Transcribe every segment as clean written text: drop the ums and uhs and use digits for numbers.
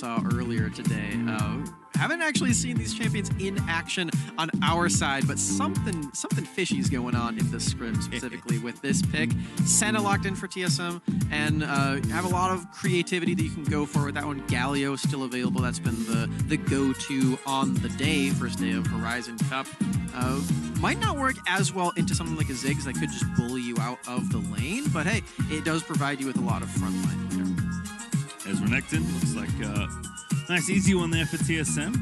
saw earlier today. Haven't actually seen these champions in action on our side, but something fishy is going on in the scrim, specifically with this pick. Senna locked in for TSM, and have a lot of creativity that you can go for with that one. Galio still available. That's been the go-to on the day, first day of Horizon Cup. Might not work as well into something like a Ziggs that could just bully you out of the lane, but hey, it does provide you with a lot of frontline later. As Renekton, looks like a nice easy one there for TSM.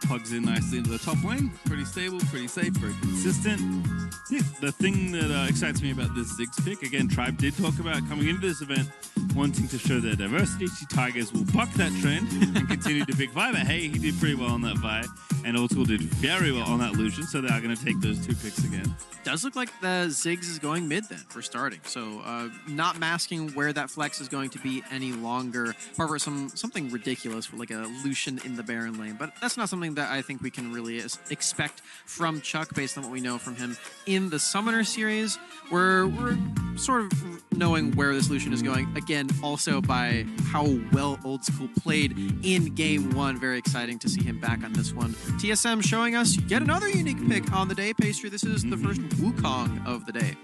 Plugs in nicely into the top lane. Pretty stable, pretty safe, very consistent. Yeah, the thing that excites me about this Ziggs pick, again, Tribe did talk about coming into this event wanting to show their diversity. Tigers will buck that trend and continue to pick Vi, but hey, he did pretty well on that Vi, and Old School did very well on that Lucian, so they are going to take those 2 picks again. Does look like the Ziggs is going mid then for starting, so not masking where that flex is going to be any longer. However, something ridiculous for like a Lucian in the Baron lane, but that's not something that I think we can really expect from Chuck based on what we know from him in the Summoner series. We're sort of knowing where this Lucian is going. Again, also by how well Old School played in Game 1. Very exciting to see him back on this one. TSM showing us yet another unique pick on the day. Pastry, this is the first Wukong of the day.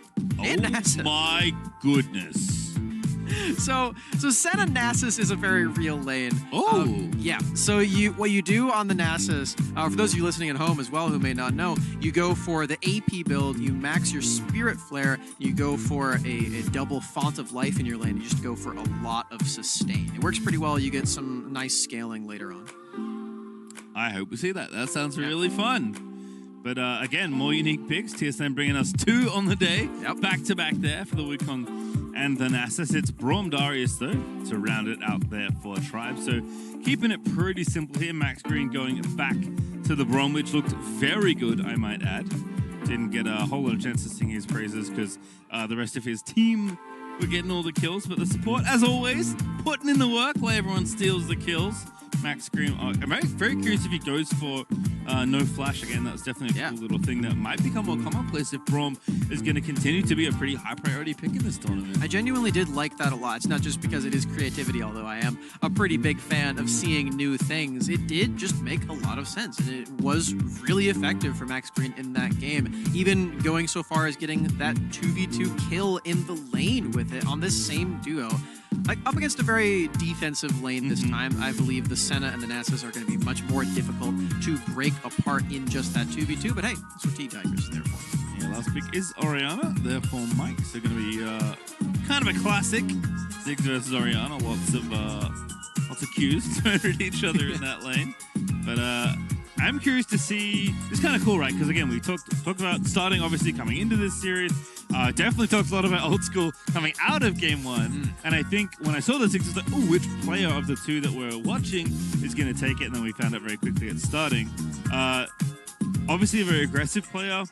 And oh Nasus. My goodness. So Senna Nasus is a very real lane. Oh. Yeah. So what you do on the Nasus, for those of you listening at home as well who may not know, you go for the AP build, you max your Spirit Flare, you go for a double Font of Life in your lane, you just go for a lot of sustain. It works pretty well, you get some nice scaling later on. I hope we see that. That sounds really fun. But again, more unique picks. TSM bringing us 2 on the day. Yep. Back to back there for the Wukong and the Nasus. It's Braum Darius, though, to round it out there for Tribe. So keeping it pretty simple here. Max Green going back to the Braum, which looked very good, I might add. Didn't get a whole lot of chance to sing his praises because the rest of his team were getting all the kills. But the support, as always, putting in the work while everyone steals the kills. Max Green, I'm very curious if he goes for no flash again. That's definitely a cool little thing that might become more commonplace if Braum is going to continue to be a pretty high priority pick in this tournament. I genuinely did like that a lot. It's not just because it is creativity, although I am a pretty big fan of seeing new things. It did just make a lot of sense, and it was really effective for Max Green in that game. Even going so far as getting that 2v2 kill in the lane with it on this same duo. Like, up against a very defensive lane this time, I believe the Senna and the Nasus are going to be much more difficult to break apart in just that 2v2, but hey, that's what T-Tigers is there for. Yeah, last pick is Orianna, there for Mike, so going to be kind of a classic. Ziggs versus Orianna, lots of Qs thrown at each other in that lane. But I'm curious to see, it's kind of cool, right? Because again, we talked about starting, obviously, coming into this series. Definitely talked a lot about Old School coming out of Game 1. And I think when I saw this, it was like, oh, which player of the 2 that we're watching is going to take it? And then we found out very quickly at starting. Obviously a very aggressive player.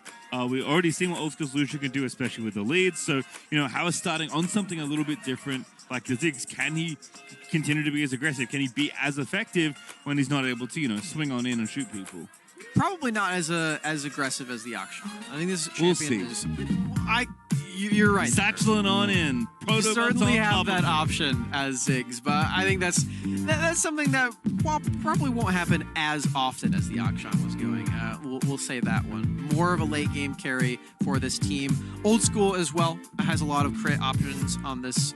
We've already seen what Old School's Lucian can do, especially with the leads. So, how is starting on something a little bit different, like the Ziggs, can he continue to be as aggressive? Can he be as effective when he's not able to, swing on in and shoot people? Probably not as aggressive as the Akshan. I think this champion is... You're right. Satcheling on in. You certainly have that option as Ziggs, but I think that's something that probably won't happen as often as the Akshan was going. We'll say that one. More of a late game carry for this team. Old School as well has a lot of crit options on this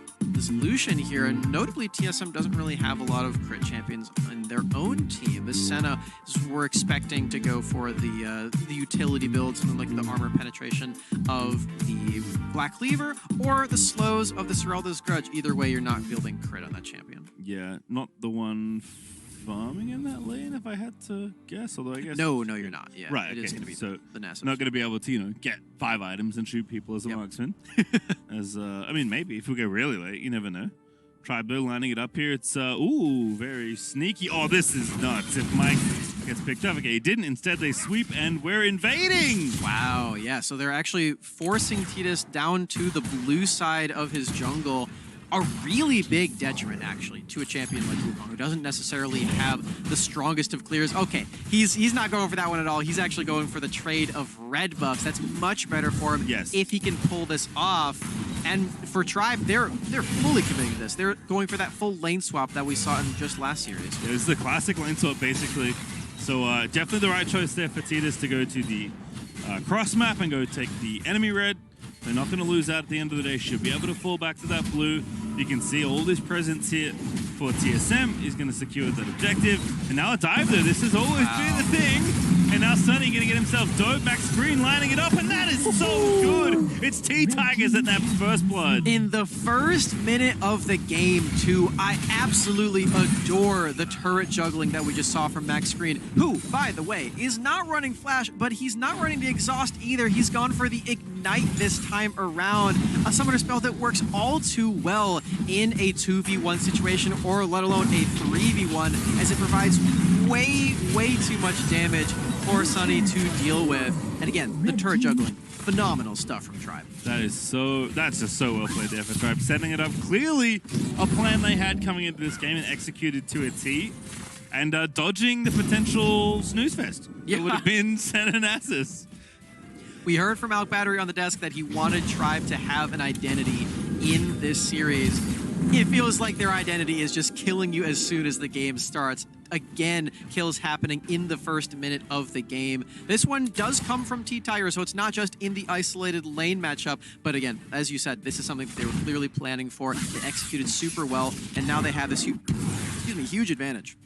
Lucian here, and notably TSM doesn't really have a lot of crit champions in their own team. This Senna we're expecting to go for the utility build, something like the armor penetration of the Black Cleaver or the slows of the Seralda's Grudge. Either way, you're not building crit on that champion. Yeah, not the one farming in that lane, if I had to guess. Although I guess no, you're not. Yeah, right. It okay. is going to be so the Nasus. Not going to be able to, get 5 items and shoot people as a marksman. As I mean, maybe if we go really late, you never know. Tribe lining it up here. It's very sneaky. Oh, this is nuts. If Mike gets picked up, okay, he didn't. Instead, they sweep, and we're invading. Wow. Yeah. So they're actually forcing Tidus down to the blue side of his jungle. a really big detriment, actually, to a champion like Wukong, who doesn't necessarily have the strongest of clears. Okay, he's not going for that one at all. He's actually going for the trade of red buffs. That's much better for him if he can pull this off. And for Tribe, they're fully committing to this. They're going for that full lane swap that we saw in just last series. Yeah, this is the classic lane swap, basically. So definitely the right choice there for Tidus to go to the cross map and go take the enemy red. They're not going to lose out at the end of the day. Should be able to fall back to that blue. You can see all this presence here for TSM is going to secure that objective. And now a dive there. This has always been the thing. And now Sunny going to get himself dope. Max Green lining it up, and that is so good. It's T-Tigers at that first blood. In the first minute of the game, too, I absolutely adore the turret juggling that we just saw from Max Green, who, by the way, is not running Flash, but he's not running the Exhaust either. He's gone for the Ignite this time around, a summoner spell that works all too well in a 2v1 situation, or let alone a 3v1, as it provides way too much damage for Sunny to deal with. And again, the turret juggling, phenomenal stuff from Tribe. That's just so well played there for Tribe, setting it up clearly a plan they had coming into this game and executed to a T, and dodging the potential snooze fest. It would have been Senanasis. We heard from Alk Battery on the desk that he wanted Tribe to have an identity in this series. It feels like their identity is just killing you as soon as the game starts. Again, kills happening in the first minute of the game. This one does come from T-Tiger, so it's not just in the isolated lane matchup. But again, as you said, this is something that they were clearly planning for. They executed super well, and now they have this huge advantage.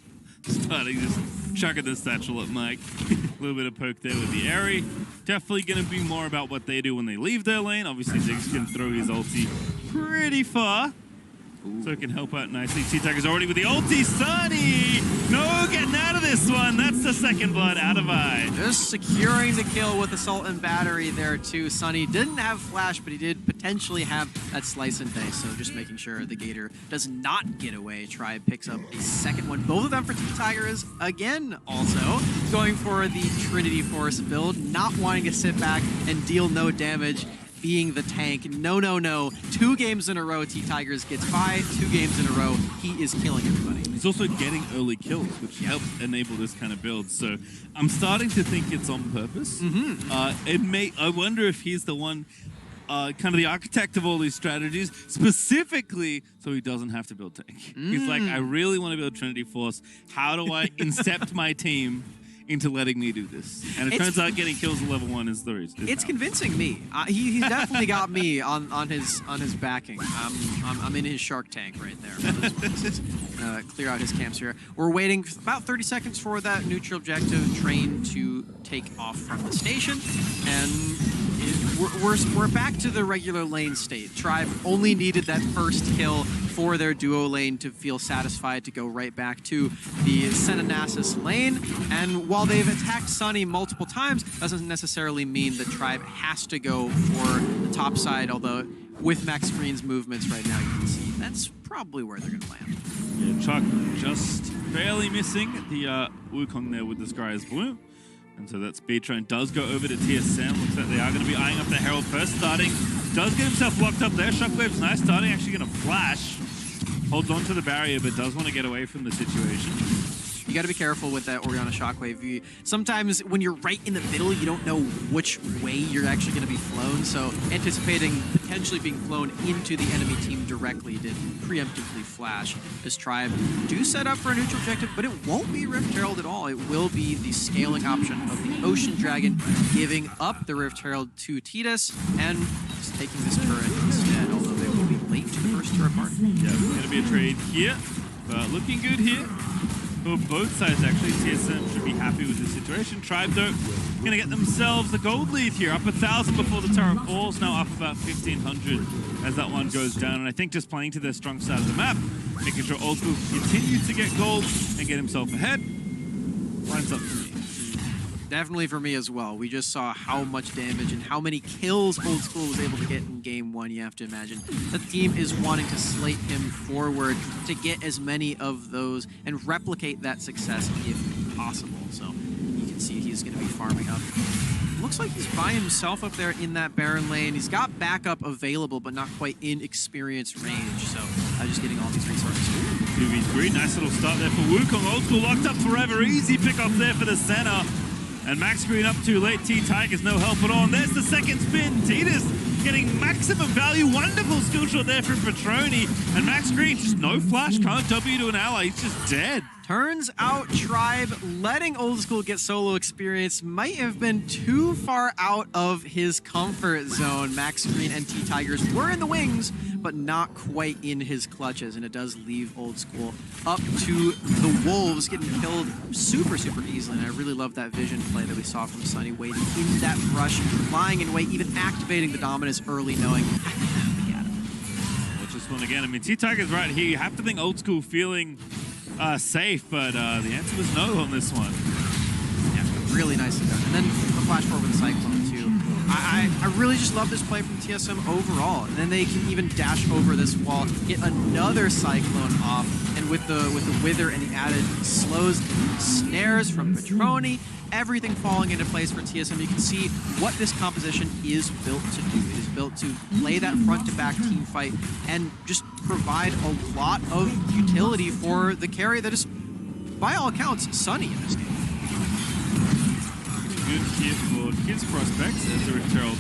Starting just chucking the satchel at Mike. A little bit of poke there with the Airy. Definitely going to be more about what they do when they leave their lane. Obviously, Ziggs can throw his ulti pretty far. So it can help out nicely. T-Tiger's already with the ulti. Sunny! No getting out of this one. That's the second blood out of eye. Just securing the kill with Assault and Battery there too. Sunny didn't have Flash, but he did potentially have that Slice and Dice. So just making sure the Gator does not get away. Tribe picks up a second one. Both of them for T-Tigers again also. Going for the Trinity Force build. Not wanting to sit back and deal no damage. Being the tank. No. 2 games in a row, T-Tigers gets by. 2 games in a row, he is killing everybody. He's also getting early kills, which helps enable this kind of build. So I'm starting to think it's on purpose. I wonder if he's the one, kind of the architect of all these strategies, specifically so he doesn't have to build tank. He's like, I really want to build Trinity Force. How do I incept my team into letting me do this? And it turns out getting kills at level 1 is the reason. It's convincing me. He's definitely got me on his backing. I'm in his Shark Tank right there. Clear out his camps here. We're waiting about 30 seconds for that neutral objective train to take off from the station, and we're back to the regular lane state. Tribe only needed that first kill for their duo lane to feel satisfied to go right back to the Senanasis lane. And while they've attacked Sunny multiple times, doesn't necessarily mean the Tribe has to go for the top side, although with Max Green's movements right now, you can see that's probably where they're going to land. Yeah, Chuck just barely missing the Wukong there with the Scryer's Blue. And so that speed train does go over to TSM. Looks like they are going to be eyeing up the Herald first. Starting, does get himself locked up there. Shockwave's nice. Starting actually going to flash. Holds on to the barrier, but does want to get away from the situation. You got to be careful with that Orianna Shockwave. Sometimes when you're right in the middle, you don't know which way you're actually going to be flown. So anticipating potentially being flown into the enemy team directly did preemptively flash. This Tribe do set up for a neutral objective, but it won't be Rift Herald at all. It will be the scaling option of the Ocean Dragon, giving up the Rift Herald to Tidus and just taking this turret instead, although they will be late to the first turret part. Yeah, going to be a trade here, but looking good here. For both sides, actually, TSM should be happy with this situation. Tribe, though, going to get themselves the gold lead here. Up 1,000 before the turret falls. Now up about 1,500 as that one goes down. And I think just playing to their strong side of the map, making sure Old School continue to get gold and get himself ahead, lines up for me. Definitely for me as well. We just saw how much damage and how many kills Old School was able to get in game 1. You have to imagine the team is wanting to slate him forward to get as many of those and replicate that success if possible. So you can see he's going to be farming up looks like he's by himself up there in that Baron lane. He's got backup available, but not quite in experience range. So just getting all these resources. 2v3, nice little start there for Wukong. Old School locked up forever. Easy pick off there for the center. And Max Green up too late. T-Tigers no help at all. And there's the second spin. Tidus getting maximum value. Wonderful skill shot there from Petroni. And Max Green, just no flash, can't W to an ally. He's just dead. Turns out Tribe letting Old School get solo experience might have been too far out of his comfort zone. Max Green and T-Tigers were in the wings, but not quite in his clutches, and it does leave Old School up to the Wolves, getting killed super easily. And I really love that vision play that we saw from Sunny, waiting in that rush, lying in wait, even activating the dominance early, knowing we got him. Watch this one again. I mean, T-Tigers right here. You have to think Old School feeling safe, but the answer was no on this one. Yeah, really nicely done. And then the flash forward with the Cyclone too. I really just love this play from TSM overall. And then they can even dash over this wall, get another Cyclone off, and with the Wither and the added slows, snares from Petroni, everything falling into place for TSM. You can see what this composition is built to do. It is built to play that front-to-back team fight and just provide a lot of utility for the carry that is, by all accounts, Sunny in this game. Good here for Kids Prospects as the Rift Herald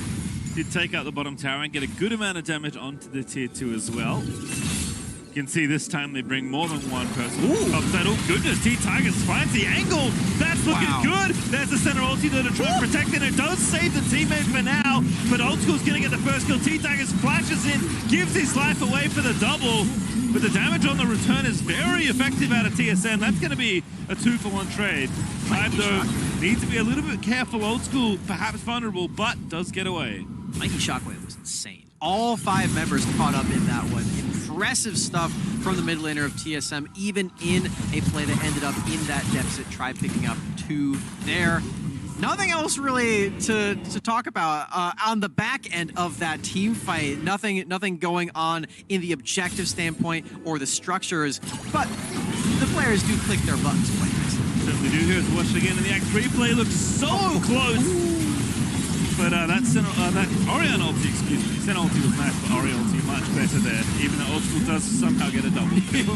did take out the bottom tower and get a good amount of damage onto the tier 2 as well. You can see this time they bring more than one person. Ooh. Upside. Oh goodness, T-Tigers finds the angle. That's looking good. There's the center ulti to try and protect it. It does save the teammate for now, but Old School's gonna get the first kill. T-Tigers flashes in, gives his life away for the double, but the damage on the return is very effective out of TSM. That's gonna be a 2-for-1 trade. Tribe though needs to be a little bit careful. Old School perhaps vulnerable, but does get away. Mikey Shockwave was insane. All 5 members caught up in that one. Impressive stuff from the mid laner of TSM, even in a play that ended up in that deficit. Tribe picking up 2 there. Nothing else really to talk about on the back end of that team fight. Nothing going on in the objective standpoint or the structures, but the players do click their buttons quite nicely. Certainly do. Here's watch again, and the Axe replay looks so close. Ooh. But that Orion ulti, excuse me, Sen ulti was nice, but Orion ulti much better there, even though Old School does somehow get a double kill.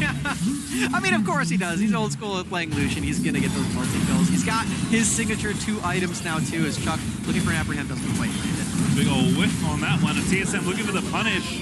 I mean, of course he does. He's Old School at playing Lucian. He's going to get those multi-kills. He's got his signature 2 items now, too, as Chuck looking for an apprehend doesn't quite land it. Big old whiff on that one, and TSM looking for the punish.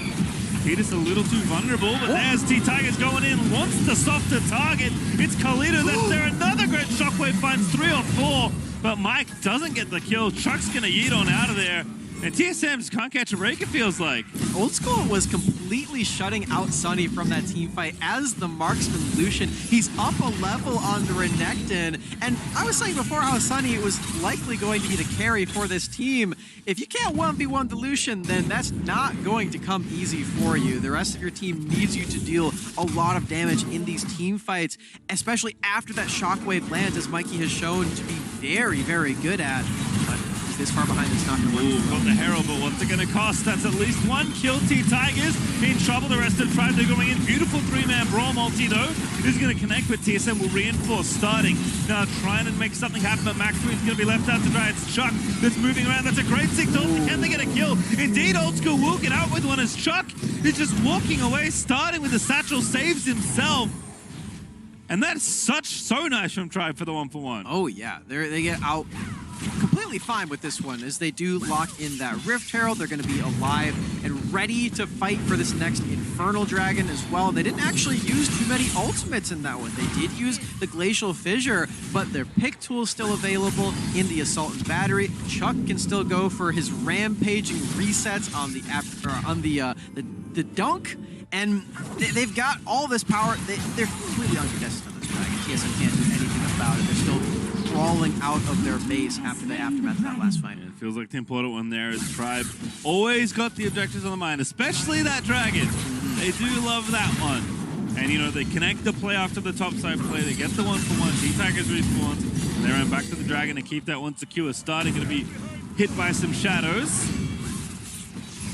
Tidus a little too vulnerable, but there's T-Tigers going in, wants the softer target. It's Khalida that's there. Another great shockwave finds 3 or 4. But Mike doesn't get the kill. Chuck's gonna yeet on out of there. And TSM just can't catch a break, it feels like. Old School was completely shutting out Sunny from that team fight as the marksman Lucian. He's up a level on the Renekton. And I was saying before how Sunny was likely going to be the carry for this team. If you can't 1v1 the Lucian, then that's not going to come easy for you. The rest of your team needs you to deal a lot of damage in these team fights, especially after that shockwave lands, as Mikey has shown to be very good at. But this far behind is not going to work. Ooh, got the Herald, but what's it going to cost? That's at least 1 kill. T-Tigers in trouble. The rest of Tribe, they're going in. Beautiful 3-man brawl multi, though. This is going to connect, but TSM will reinforce starting. Now trying to make something happen, but Max Green's going to be left out to dry. It's Chuck that's moving around. That's a great signal. Can they get a kill? Indeed, Old School will get out with one as Chuck is just walking away, starting with the satchel, saves himself. And that's so nice from Tribe for the 1-for-1. Oh, yeah. They get out completely fine with this one, as they do lock in that Rift Herald. They're going to be alive and ready to fight for this next Infernal Dragon as well. They didn't actually use too many ultimates in that one. They did use the Glacial Fissure, but their pick tool is still available in the Assault and Battery. Chuck can still go for his rampaging resets on the dunk, and they've got all this power. They're completely uncontested on this dragon. TSM can't do anything about it. They're still crawling out of their base after the aftermath of that last fight. Yeah, it feels like the important one there is Tribe always got the objectives on the mind, especially that dragon. They do love that one. And, you know, they connect the play after the top side play. They get the 1-for-1. T-Tigers respawns. They run back to the dragon and keep that one secure. Starting going to be hit by some shadows.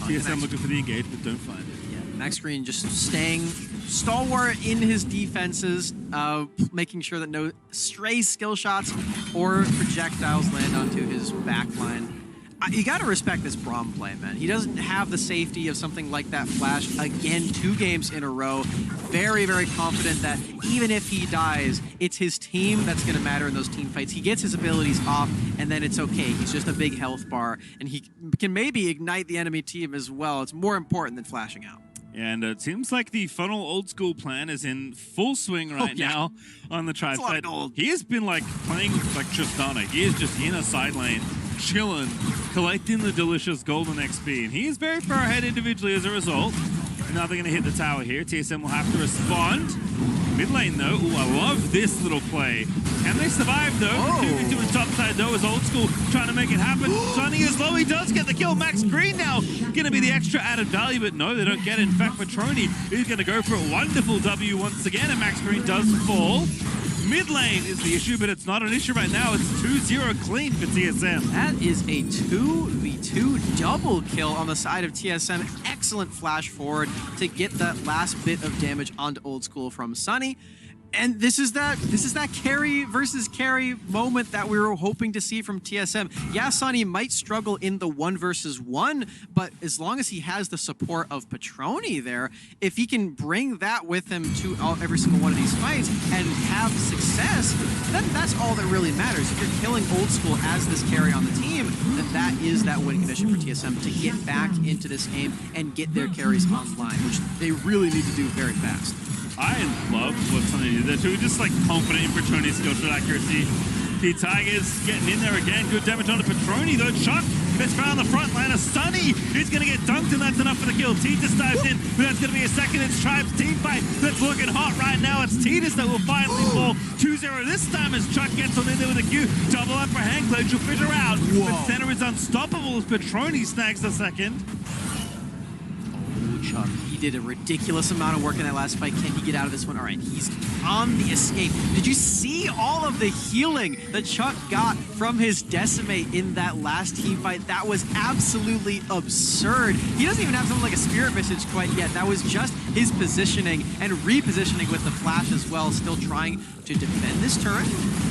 TSM looking for the engagement, don't find it. Max Green just staying stalwart in his defenses, making sure that no stray skill shots or projectiles land onto his back line. You got to respect this Braum play, man. He doesn't have the safety of something like that Flash. Again, 2 games in a row. Very, very confident that even if he dies, it's his team that's going to matter in those team fights. He gets his abilities off, and then it's okay. He's just a big health bar, and he can maybe ignite the enemy team as well. It's more important than flashing out. And it seems like the funnel old school plan is in full swing right now on the Tribe side. He has been like playing like Tristana. He is just in a side lane, chilling, collecting the delicious golden XP. And he is very far ahead individually as a result. And now they're going to hit the tower here. TSM will have to respond. Mid lane though, ooh, I love this little play. Can they survive though? 2v2 and top side though is old school trying to make it happen. Sunny is low, he does get the kill. Max Green now gonna be the extra added value, but no, they don't get it. In fact, Petroni is gonna go for a wonderful W once again, and Max Green does fall. Mid lane is the issue, but it's not an issue right now. It's 2-0 clean for TSM. That is a 2v2 double kill on the side of TSM. Excellent flash forward to get that last bit of damage onto Old School from Sunny. And this is that carry versus carry moment that we were hoping to see from TSM. Yeah, Sunny might struggle in the 1 versus 1, but as long as he has the support of Petroni there, if he can bring that with him to every single one of these fights and have success, then that's all that really matters. If you're killing Old School as this carry on the team, then that is that win condition for TSM to get back into this game and get their carries online, which they really need to do very fast. I love what Sunny did there too. Just like confident in Petroni's skill shot accuracy. The Tigers getting in there again. Good damage onto Petroni though. Chuck gets around the front line. Sunny is going to get dunked, and that's enough for the kill. Titus dives in, but that's going to be a second. It's Tribe's team fight that's looking hot right now. It's Titus that will finally fall 2-0 this time as Chuck gets on in there with a Q. Double up for hand clench. You'll figure out. But center is unstoppable as Petroni snags the second. Oh, Chuck. Did a ridiculous amount of work in that last fight. Can he get out of this one? All right, he's on the escape. Did you see all of the healing that Chuck got from his decimate in that last team fight? That was absolutely absurd. He doesn't even have something like a spirit message quite yet. That was just his positioning and repositioning with the flash as well, still trying to defend this turret.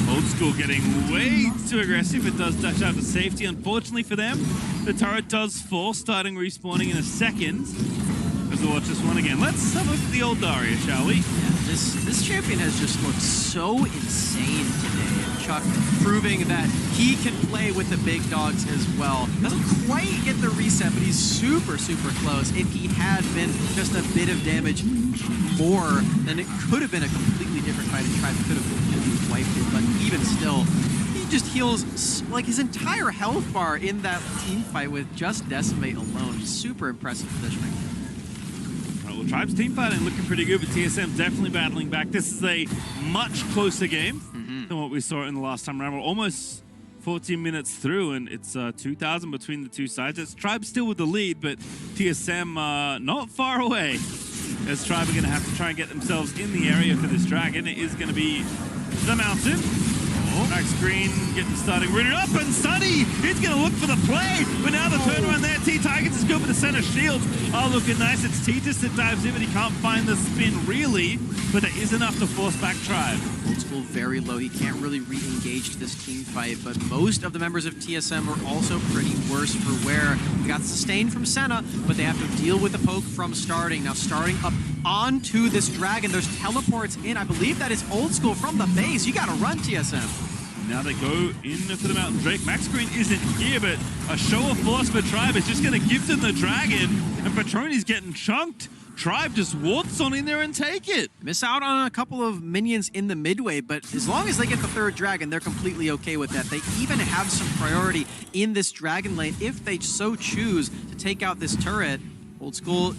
Old School getting way too aggressive. It does dash out to safety. Unfortunately for them, the turret does fall, starting respawning in a second. We'll watch this one again. Let's have a look at the old Daria, shall we? Yeah, this champion has just looked so insane today. And Chuck proving that he can play with the big dogs as well. Doesn't quite get the reset, but he's super, super close. If he had been just a bit of damage more, then it could have been a completely different fight. And Tribe could have wiped it, but even still, he just heals like his entire health bar in that team fight with just Decimate alone. Super impressive positioning. Well, Tribe's team fighting looking pretty good, but TSM definitely battling back. This is a much closer game than what we saw in the last time around. We're almost 14 minutes through, and it's 2,000 between the two sides. It's Tribe still with the lead, but TSM not far away. As Tribe are going to have to try and get themselves in the area for this dragon. It is going to be the mountain. Max Green getting starting, rooted up, and Sunny is going to look for the play, but now the turnaround there. T-Tigers is good, but the center shields are looking nice. It's Titus that dives in, but he can't find the spin really, but there is enough to force back Tribe. Old School very low. He can't really re-engage this team fight, but most of the members of TSM are also pretty worse for wear. We got sustained from Senna, but they have to deal with the poke from starting. Now starting up onto this dragon, there's teleports in. I believe that is Old School from the base. You got to run, TSM. Now they go in for the Mountain Drake. Max Green isn't here, but a show of force for Tribe is just going to give them the dragon, and Petroni's getting chunked. Tribe just waltz on in there and take it. Miss out on a couple of minions in the midway, but as long as they get the third dragon, they're completely okay with that. They even have some priority in this dragon lane if they so choose to take out this turret. Old School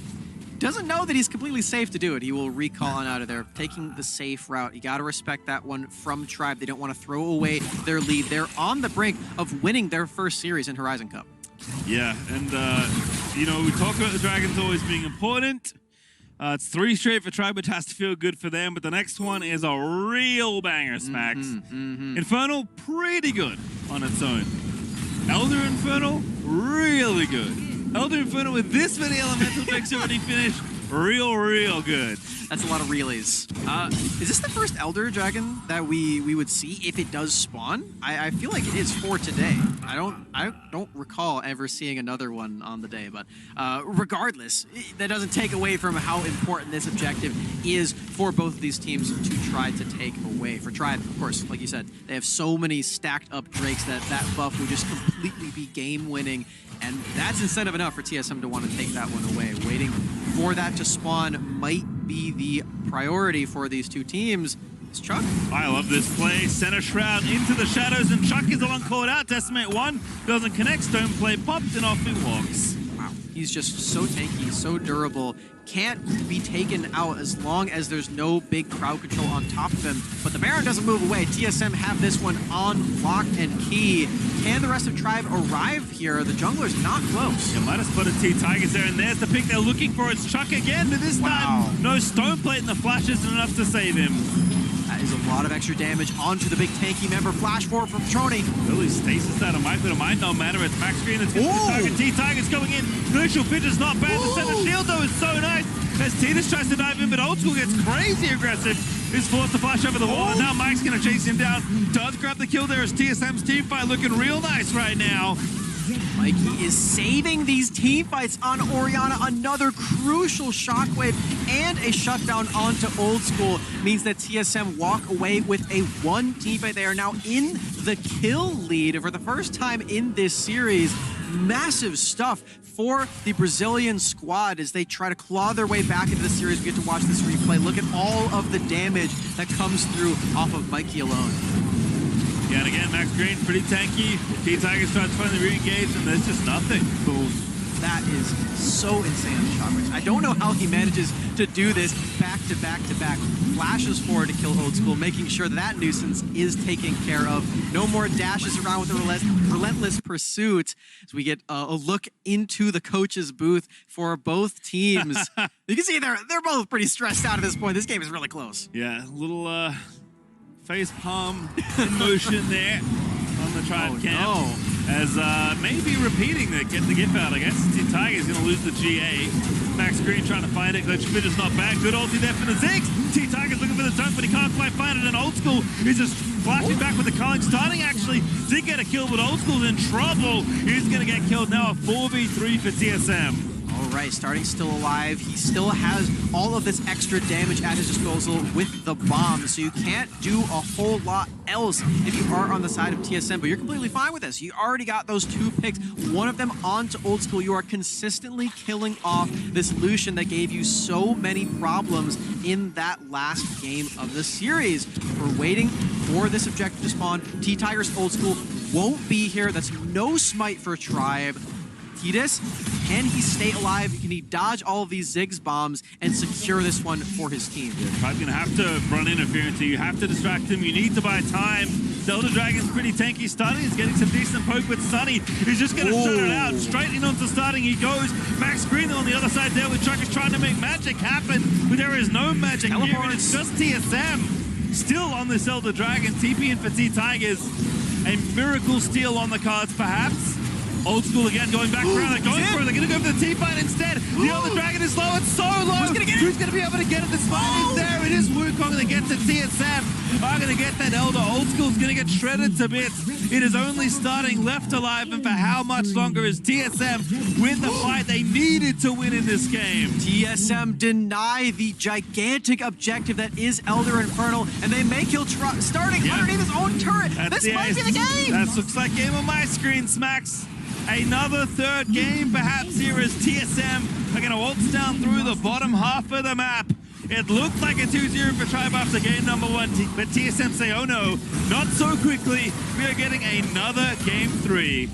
doesn't know that he's completely safe to do it. He will recall on out of there, taking the safe route. You got to respect that one from Tribe. They don't want to throw away their lead. They're on the brink of winning their first series in Horizon Cup. Yeah, and, you know, we talk about the Dragons always being important. It's 3 straight for Tribe, which has to feel good for them, but the next one is a real banger, Smacks. Infernal, pretty good on its own. Elder Infernal, really good. Elder Infernal with this many elemental picks already finished, real good. That's a lot of relays. Is this the first Elder Dragon that we would see if it does spawn? I feel like it is for today. I don't recall ever seeing another one on the day, but regardless, that doesn't take away from how important this objective is for both of these teams to try to take away. For Tribe, of course, like you said, they have so many stacked up Drakes that buff would just completely be game winning, and that's incentive enough for TSM to want to take that one away. Waiting for that to spawn might be the priority for these two teams. It's Chuck. I love this play. Center Shroud into the shadows, and Chuck is the one caught out. Decimate 1 doesn't connect. Stone play popped, and off he walks. Wow, he's just so tanky, so durable. Can't be taken out as long as there's no big crowd control on top of him. But the Baron doesn't move away. TSM have this one on lock and key. Can the rest of Tribe arrive here? The jungler's not close. You might have spotted T-Tigers there, and there's the pick they're looking for. It's Chuck again, but this time, no stone plate, and the flash isn't enough to save him. That is a lot of extra damage onto the big tanky member. Flash forward from Trony. Really stasis that on Mike, but it might not matter. It's Max Green that's going to target. T-Tigers going in. Glacial Pitch is not bad. The center shield, though, is so nice. As Titus tries to dive in, but Old School gets crazy aggressive. Is forced to flash over the wall, and now Mike's going to chase him down. Does grab the kill there as TSM's team fight looking real nice right now. Mikey is saving these team fights on Orianna. Another crucial shockwave and a shutdown onto Old School means that TSM walk away with a 1 team fight. They are now in the kill lead for the first time in this series. Massive stuff for the Brazilian squad as they try to claw their way back into the series. We get to watch this replay. Look at all of the damage that comes through off of Mikey alone. Yeah, and again, Max Green, pretty tanky. T-Tigers try to finally re-engage, and there's just nothing. Boom. That is so insane, Shockwaves. I don't know how he manages to do this back to back to back. Flashes forward to kill Old School, making sure that nuisance is taken care of. No more dashes around with a relentless pursuit. As we get a look into the coach's booth for both teams. You can see they're both pretty stressed out at this point. This game is really close. Yeah, a little face palm in motion there on the Tribe camp. No. As maybe repeating the get the gif out, I guess. T-Tiger's going to lose the GA. Max Green trying to find it. Glitch Fit is not bad. Good ulti there for the Ziggs. T-Tiger's looking for the dunk, but he can't quite find it. And Old School is just flashing back with the culling. Starting actually did get a kill, but Old School's in trouble. He's going to get killed now. A 4v3 for TSM. All right, starting still alive. He still has all of this extra damage at his disposal with the bomb, so you can't do a whole lot else if you are on the side of TSM, but you're completely fine with this. You already got those 2 picks, one of them onto Old School. You are consistently killing off this Lucian that gave you so many problems in that last game of the series. We're waiting for this objective to spawn. T-Tigers Old School won't be here. That's no smite for Tribe. Titus, can he stay alive? Can he dodge all of these Ziggs bombs and secure this one for his team? Yeah, Tribe's going to have to run interference. You have to distract him. You need to buy time. Zelda Dragon's pretty tanky starting. He's getting some decent poke with Sunny. He's just going to shut it out. Straight in onto starting he goes. Max Green on the other side there with Chuck is trying to make magic happen, but there is no magic here, and it's just TSM still on the Zelda Dragon. TP in for T-Tigers. A miracle steal on the cards, perhaps. Old School again going back around. They're going for it. They're going to go for the T-fight instead. The other Dragon is low. It's so low. Who's going to be able to get it? The spine is there. It is Wukong that gets it. TSM are going to get that Elder. Old School's going to get shredded to bits. It is only starting left alive. And for how much longer is TSM win the fight they needed to win in this game? TSM deny the gigantic objective that is Elder Infernal, and they may kill starting underneath his own turret. This might be the game. That looks like game on my screen, Smacks. Another third game, perhaps, here as TSM are going to waltz down through the bottom half of the map. It looked like a 2-0 for Tribe after game number 1, but TSM say, oh no, not so quickly. We are getting another game 3.